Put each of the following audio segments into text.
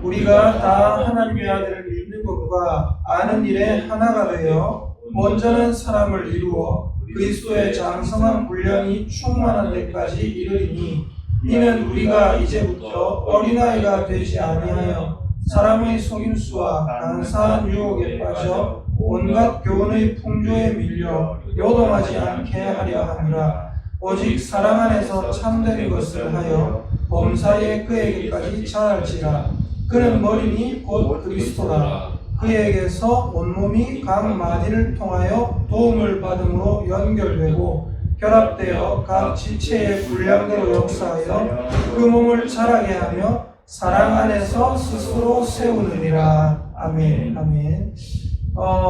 우리가 다 하나님의 아들을 믿는 것과 아는 일에 하나가 되어 온전한 사람을 이루어 그리스도의 장성한 분량이 충만한 데까지 이르리니, 이는 우리가 이제부터 어린아이가 되지 아니하여 사람의 속임수와 간사한 유혹에 빠져 온갖 교훈의 풍조에 밀려 요동하지 않게 하려 함이라. 오직 사랑 안에서 참된 것을 하여 범사에 그에게까지 자랄지라. 그는 머리니 곧 그리스도라. 그에게서 온몸이 각 마디를 통하여 도움을 받음으로 연결되고 결합되어 각 지체의 분량대로 역사하여 그 몸을 자라게 하며 사랑 안에서 스스로 세우느니라. 아멘. 아멘.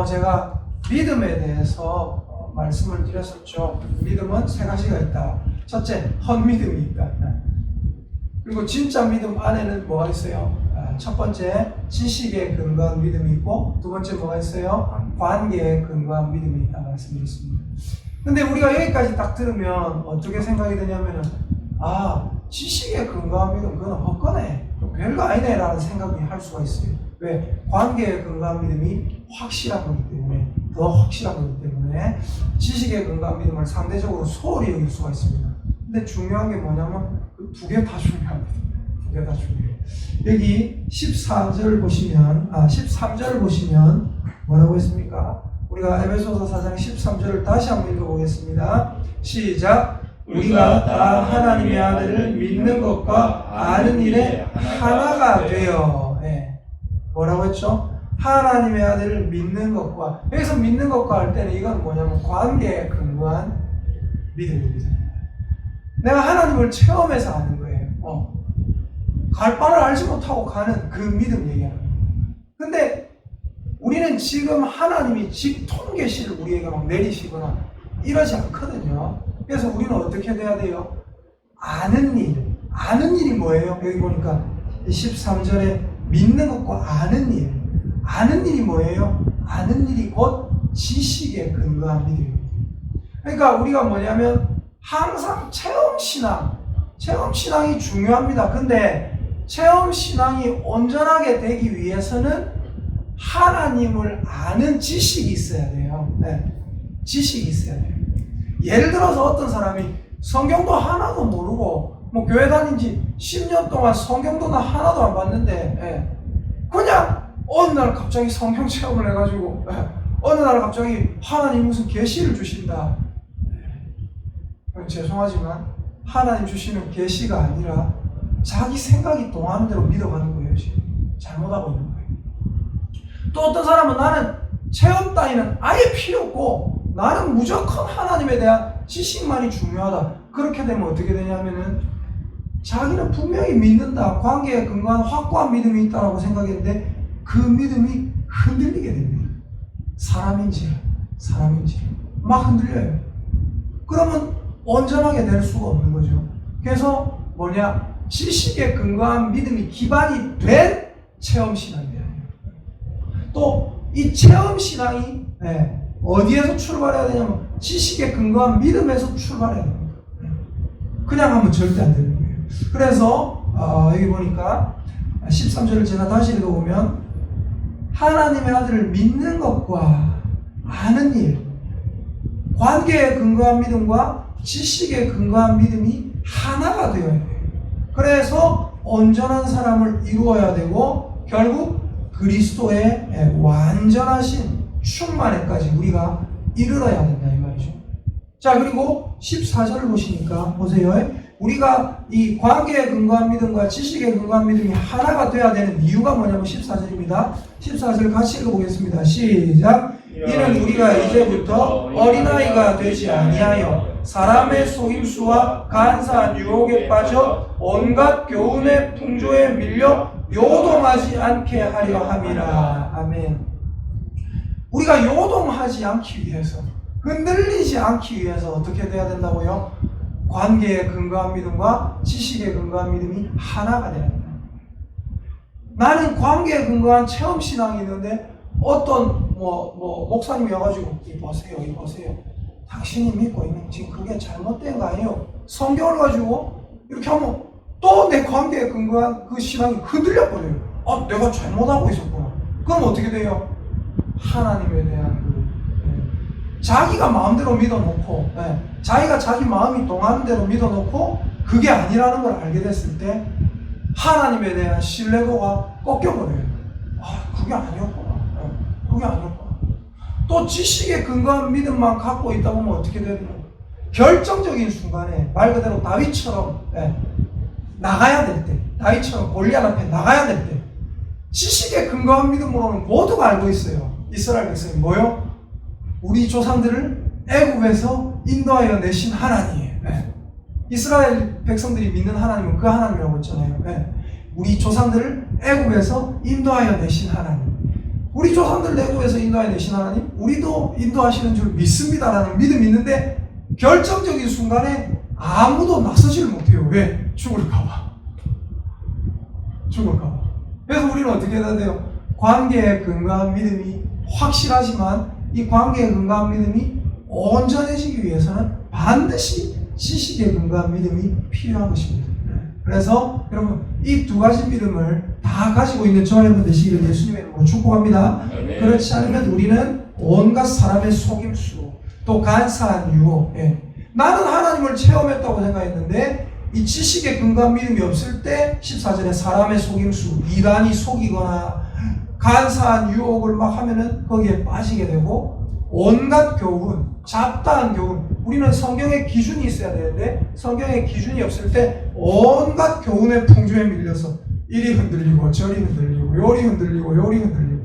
제가 믿음에 대해서 말씀을 드렸었죠. 믿음은 세 가지가 있다. 첫째, 헛믿음이 있다. 그리고 진짜 믿음 안에는 뭐가 있어요? 첫 번째, 지식에 근거한 믿음이 있고, 두 번째 뭐가 있어요? 관계에 근거한 믿음이 있다 말씀드렸습니다. 근데 우리가 여기까지 딱 들으면 어떻게 생각이 드냐면은, 지식에 근거한 믿음, 그건 헛거네, 별거 아니네 라는 생각이 할 수가 있어요. 왜? 관계에 근거한 믿음이 확실한 거기 때문에, 더 확실한 거기 때문에 지식에 근거한 믿음을 상대적으로 소홀히 여길 수가 있습니다. 근데 중요한 게 뭐냐면 그 두 개 다 중요합니다. 두 개 다 중요해요. 여기 14절 보시면, 13절 보시면 뭐라고 했습니까? 우리가 에베소서 4장 13절을 다시 한번 읽어보겠습니다. 시작! 우리가 다 하나님의 아들을 믿는 것과 아는 일에 하나가 되어. 뭐라고 했죠? 하나님의 아들을 믿는 것과, 여기서 믿는 것과 할 때는 이건 뭐냐면 관계에 근거한 믿음입니다. 내가 하나님을 체험해서 아는 거예요. 갈 바를 알지 못하고 가는 그 믿음 얘기하는 거예요. 근데 우리는 지금 하나님이 직통 계시를 우리에게 막 내리시거나 이러지 않거든요. 그래서 우리는 어떻게 돼야 돼요? 아는 일. 아는 일이 뭐예요? 여기 보니까 13절에 믿는 것과 아는 일. 아는 일이 뭐예요? 아는 일이 곧 지식에 근거한 믿음입니다. 그러니까 우리가 뭐냐면 항상 체험신앙이 중요합니다. 근데 체험신앙이 온전하게 되기 위해서는 하나님을 아는 지식이 있어야 돼요. 지식이 있어야 돼요. 예를 들어서 어떤 사람이 성경도 하나도 모르고 교회 다닌 지 10년 동안 성경도 하나도 안 봤는데 그냥 어느 날 갑자기 성경 체험을 해가지고 어느 날 갑자기 하나님 무슨 계시를 주신다. 죄송하지만 하나님 주시는 계시가 아니라 자기 생각이 동하는 대로 믿어가는 거예요. 지금 잘못하고 있는 거예요. 또 어떤 사람은 나는 체험 따위는 아예 필요 없고 나는 무조건 하나님에 대한 지식만이 중요하다. 그렇게 되면 어떻게 되냐면은 자기는 분명히 믿는다, 관계에 근거한 확고한 믿음이 있다고 생각했는데 그 믿음이 흔들리게 됩니다. 사람인지 막 흔들려요. 그러면 온전하게 될 수가 없는 거죠. 그래서 지식에 근거한 믿음이 기반이 된 체험신앙이에요. 또 이 체험신앙이 어디에서 출발해야 되냐면 지식에 근거한 믿음에서 출발해야 됩니다. 그냥 하면 절대 안 되는 거예요. 그래서 여기 보니까 13절을 제가 다시 읽어보면 하나님의 아들을 믿는 것과 아는 일, 관계에 근거한 믿음과 지식에 근거한 믿음이 하나가 되어야 돼요. 그래서 온전한 사람을 이루어야 되고 결국 그리스도의 완전하신 충만에까지 우리가 이르러야 된다 이 말이죠. 자, 그리고 14절을 보시니까 보세요. 우리가 이 관계에 근거한 믿음과 지식에 근거한 믿음이 하나가 되어야 되는 이유가 뭐냐면 14절입니다. 14절 같이 읽어보겠습니다. 시작! 이는 우리가 이제부터 어린아이가 되지 아니하여 사람의 속임수와 간사한 유혹에 빠져 온갖 교훈의 풍조에 밀려 요동하지 않게 하려 함이라. 아멘. 우리가 요동하지 않기 위해서, 흔들리지 않기 위해서 어떻게 돼야 된다고요? 관계에 근거한 믿음과 지식에 근거한 믿음이 하나가 돼야 된다. 나는 관계에 근거한 체험신앙이 있는데 어떤 목사님이 와가지고 이보세요. 당신이 믿고 있는 지금 그게 잘못된 거 아니에요? 성경을 가지고 이렇게 하면 또 내 관계에 근거한 그 신앙이 흔들려 버려요. 아, 내가 잘못하고 있었구나. 그럼 어떻게 돼요? 하나님에 대한 자기가 마음대로 믿어놓고, 자기가 자기 마음이 동하는 대로 믿어놓고 그게 아니라는 걸 알게 됐을 때 하나님에 대한 신뢰도가 꺾여버려요. 아, 그게 아니었구나. 그게 아니었구나. 또 지식에 근거한 믿음만 갖고 있다 보면 어떻게 되느냐? 결정적인 순간에 말 그대로 다윗처럼 나가야 될 때, 다윗처럼 골리앗 앞에 나가야 될 때, 지식에 근거한 믿음으로는 모두가 알고 있어요. 이스라엘 백성이 뭐요? 우리 조상들을 애굽에서 인도하여 내신 하나님. 이스라엘 백성들이 믿는 하나님은 그 하나님이라고 했잖아요. 우리 조상들을 애굽에서 인도하여 내신 하나님. 우리 조상들 애굽에서 인도하여 내신 하나님, 우리도 인도하시는 줄 믿습니다라는 믿음이 있는데 결정적인 순간에 아무도 나서지를 못해요. 왜? 죽을까봐. 죽을까봐. 그래서 우리는 어떻게 해야 돼요? 관계에 근거한 믿음이 확실하지만 이 관계에 근거한 믿음이 온전해지기 위해서는 반드시 지식에 근거한 믿음이 필요한 것입니다. 그래서 여러분 이 두 가지 믿음을 다 가지고 있는 저와 여러분 되시기를 예수님의 이름으로 축복합니다. 그렇지 않으면 우리는 온갖 사람의 속임수, 또 간사한 유혹, 나는 하나님을 체험했다고 생각했는데 이 지식에 근거한 믿음이 없을 때 14절에 사람의 속임수, 이단이 속이거나 간사한 유혹을 막 하면은 거기에 빠지게 되고 온갖 교훈, 잡다한 교훈, 우리는 성경의 기준이 있어야 되는데 성경의 기준이 없을 때 온갖 교훈의 풍조에 밀려서 이리 흔들리고 저리 흔들리고 요리 흔들리고 요리 흔들리고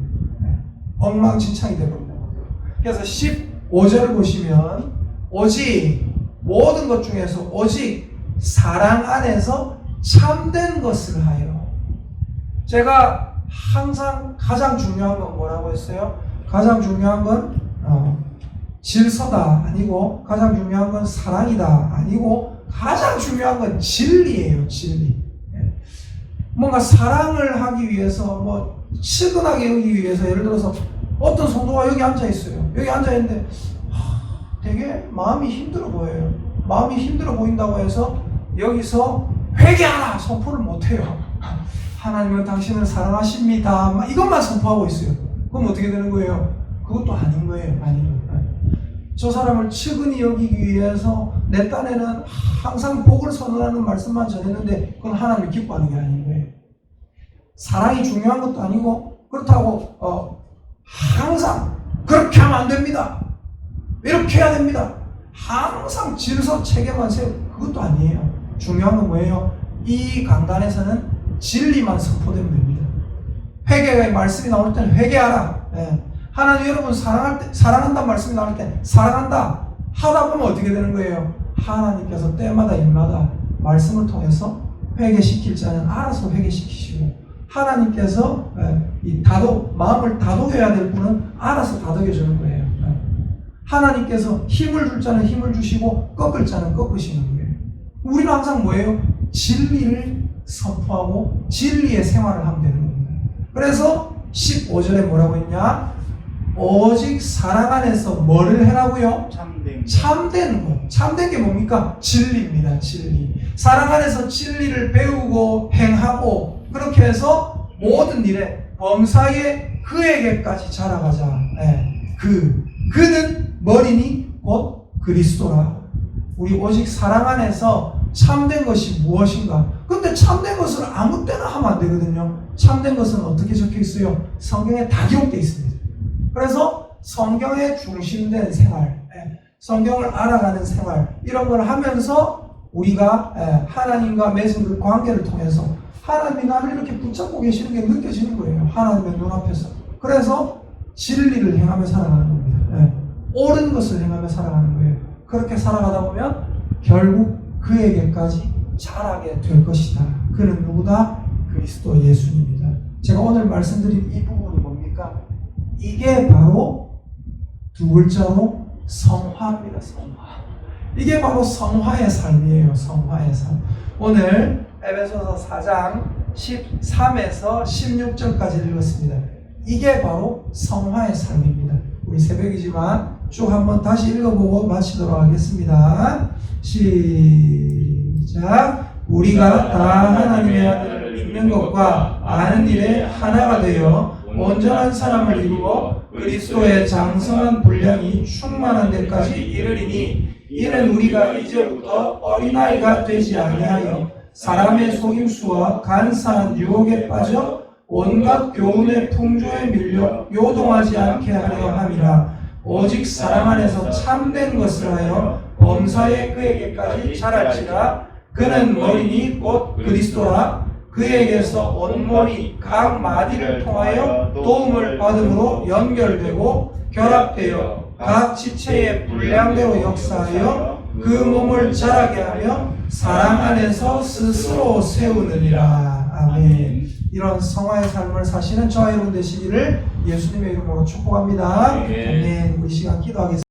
엉망진창이 되거든요. 그래서 15절을 보시면 오직 모든 것 중에서 오직 사랑 안에서 참된 것을 하여. 제가 항상 가장 중요한 건 뭐라고 했어요? 가장 중요한 건 질서다 아니고, 가장 중요한 건 사랑이다 아니고, 가장 중요한 건 진리예요. 진리. 뭔가 사랑을 하기 위해서, 뭐 측은하게 여기기 위해서, 예를 들어서 어떤 성도가 여기 앉아 있어요. 여기 앉아 있는데 되게 마음이 힘들어 보여요. 마음이 힘들어 보인다고 해서 여기서 회개하라 선포를 못해요. 하나님은 당신을 사랑하십니다. 막 이것만 선포하고 있어요. 그럼 어떻게 되는 거예요? 그것도 아닌 거예요. 아닌 거예요. 저 사람을 측은히 여기기 위해서 내 딴에는 항상 복을 선언하는 말씀만 전했는데 그건 하나님이 기뻐하는 게 아닌 거예요. 사랑이 중요한 것도 아니고, 그렇다고 항상 그렇게 하면 안 됩니다. 이렇게 해야 됩니다. 항상 질서 체계만 세우고, 그것도 아니에요. 중요한 건 뭐예요? 이 강단에서는 진리만 선포되면 됩니다. 회개의 말씀이 나올 때는 회개하라. 하나님 여러분 사랑할 때, 사랑한다는 말씀이 나올 때 사랑한다 하다 보면 어떻게 되는 거예요? 하나님께서 때마다 일마다 말씀을 통해서 회개시킬 자는 알아서 회개시키시고, 하나님께서 이 마음을 다독여야 될 분은 알아서 다독여 주는 거예요. 하나님께서 힘을 줄 자는 힘을 주시고 꺾을 자는 꺾으시는 거예요. 우리는 항상 뭐예요? 진리를 선포하고 진리의 생활을 하면 되는 겁니다. 그래서 15절에 뭐라고 했냐? 오직 사랑 안에서 뭐를 해라고요? 참된 것. 참된 게 뭡니까? 진리입니다. 진리. 사랑 안에서 진리를 배우고 행하고, 그렇게 해서 모든 일에 범사에 그에게까지 자라가자. 그는 머리니 곧 그리스도라. 우리 오직 사랑 안에서 참된 것이 무엇인가? 근데 참된 것을 아무 때나 하면 안 되거든요. 참된 것은 어떻게 적혀 있어요? 성경에 다 기록되어 있습니다. 그래서 성경에 중심된 생활, 성경을 알아가는 생활, 이런 걸 하면서 우리가 하나님과 맺은 그 관계를 통해서 하나님이 나를 이렇게 붙잡고 계시는 게 느껴지는 거예요. 하나님의 눈앞에서. 그래서 진리를 행하며 살아가는 겁니다. 옳은 것을 행하며 살아가는 거예요. 그렇게 살아가다 보면 결국 그에게까지 자라게 될 것이다. 그는 누구다? 그리스도 예수님입니다. 제가 오늘 말씀드린 이 부분이 뭡니까? 이게 바로 두 글자로 성화입니다. 성화. 이게 바로 성화의 삶이에요. 성화의 삶. 오늘 에베소서 4장 13에서 16절까지 읽었습니다. 이게 바로 성화의 삶입니다. 우리 새벽이지만 쭉 한번 다시 읽어보고 마치도록 하겠습니다. 시작. 우리가 다 하나님의 아들을 믿는 것과 아는 일에 하나가 되어 온전한 사람을 이루어 그리스도의 장성한 분량이 충만한 데까지 이르리니 이는 우리가 이제부터 어린아이가 되지 아니하여 사람의 속임수와 간사한 유혹에 빠져 온갖 교훈의 풍조에 밀려 요동하지 않게 하려 함이라. 오직 사람 안에서 참된 것을 하여 범사에 그에게까지 자랄지라. 그는 머리니 곧 그리스도라. 그에게서 온몸이 각 마디를 통하여 도움을 받음으로 연결되고 결합되어 각 지체의 분량대로 역사하여 그 몸을 자라게 하며 사랑 안에서 스스로 세우느니라. 아멘. 이런 성화의 삶을 사시는 저와 여러분 되시기를 예수님의 이름으로 축복합니다. 아멘. 우리 시간 기도하겠습니다.